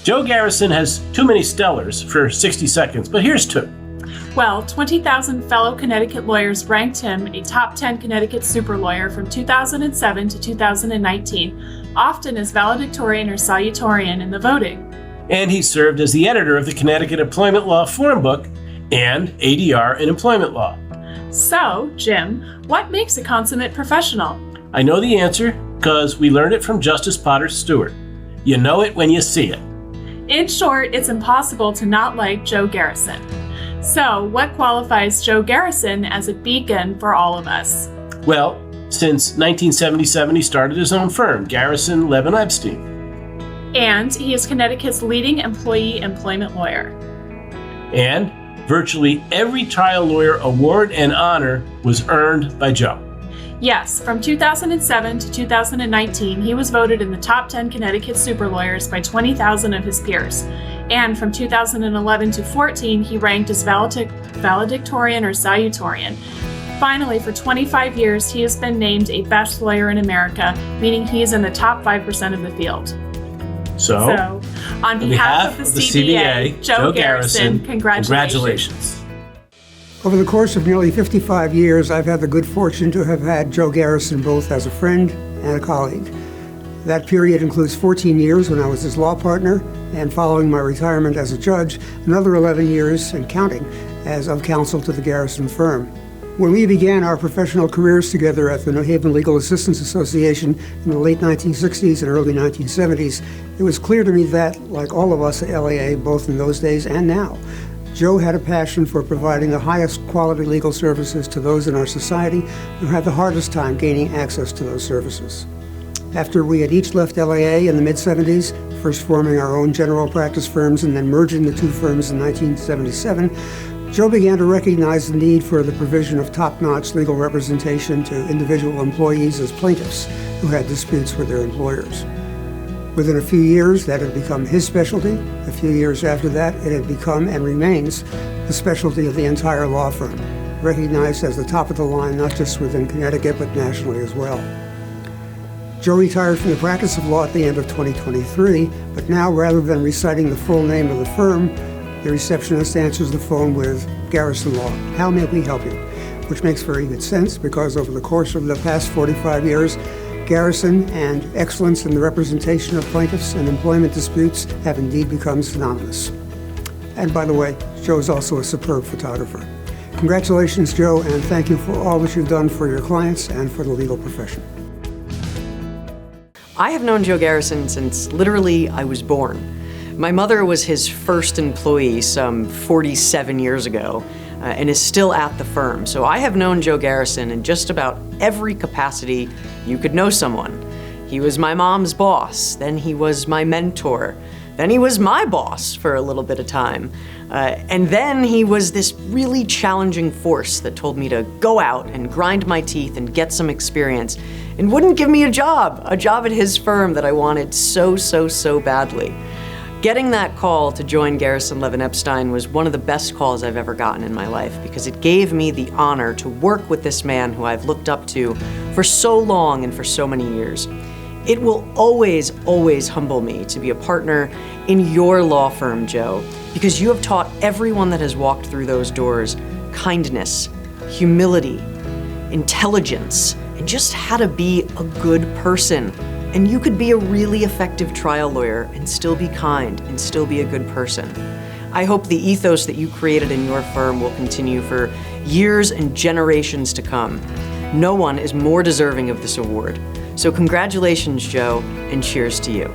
Joe Garrison has too many stellars for 60 seconds, but here's two. Well, 20,000 fellow Connecticut lawyers ranked him a top 10 Connecticut super lawyer from 2007 to 2019, often as valedictorian or salutatorian in the voting. And he served as the editor of the Connecticut Employment Law Form Book and ADR in Employment Law. So, Jim, what makes a consummate professional? I know the answer because we learned it from Justice Potter Stewart. You know it when you see it. In short, it's impossible to not like Joe Garrison. So, what qualifies Joe Garrison as a beacon for all of us? Well, since 1977, he started his own firm, Garrison, Levin, Epstein. And he is Connecticut's leading employee employment lawyer. And virtually every trial lawyer award and honor was earned by Joe. Yes, from 2007 to 2019, he was voted in the top 10 Connecticut super lawyers by 20,000 of his peers. And from 2011 to 14, he ranked as valedictorian or salutatorian. Finally, for 25 years, he has been named a best lawyer in America, meaning he is in the top 5% of the field. So on behalf of the CBA, Joe Garrison, congratulations. Over the course of nearly 55 years, I've had the good fortune to have had Joe Garrison both as a friend and a colleague. That period includes 14 years when I was his law partner, and following my retirement as a judge, another 11 years and counting as of counsel to the Garrison firm. When we began our professional careers together at the New Haven Legal Assistance Association in the late 1960s and early 1970s, it was clear to me that, like all of us at LAA, both in those days and now, Joe had a passion for providing the highest quality legal services to those in our society who had the hardest time gaining access to those services. After we had each left LAA in the mid-70s, first forming our own general practice firms and then merging the two firms in 1977, Joe began to recognize the need for the provision of top-notch legal representation to individual employees as plaintiffs who had disputes with their employers. Within a few years, that had become his specialty. A few years after that, it had become and remains the specialty of the entire law firm, recognized as the top of the line not just within Connecticut but nationally as well. Joe retired from the practice of law at the end of 2023, but now rather than reciting the full name of the firm, the receptionist answers the phone with Garrison Law. How may we help you? Which makes very good sense because over the course of the past 45 years, Garrison and excellence in the representation of plaintiffs and employment disputes have indeed become synonymous. And by the way, Joe is also a superb photographer. Congratulations, Joe, and thank you for all that you've done for your clients and for the legal profession. I have known Joe Garrison since literally I was born. My mother was his first employee some 47 years ago and is still at the firm. So I have known Joe Garrison in just about every capacity you could know someone. He was my mom's boss, then he was my mentor, then he was my boss for a little bit of time. And then he was this really challenging force that told me to go out and grind my teeth and get some experience and wouldn't give me a job at his firm that I wanted so badly. Getting that call to join Garrison, Levin, Epstein was one of the best calls I've ever gotten in my life because it gave me the honor to work with this man who I've looked up to for so long and for so many years. It will always humble me to be a partner in your law firm, Joe, because you have taught everyone that has walked through those doors kindness, humility, intelligence, and just how to be a good person. And you could be a really effective trial lawyer and still be kind and still be a good person. I hope the ethos that you created in your firm will continue for years and generations to come. No one is more deserving of this award. So congratulations, Joe, and cheers to you.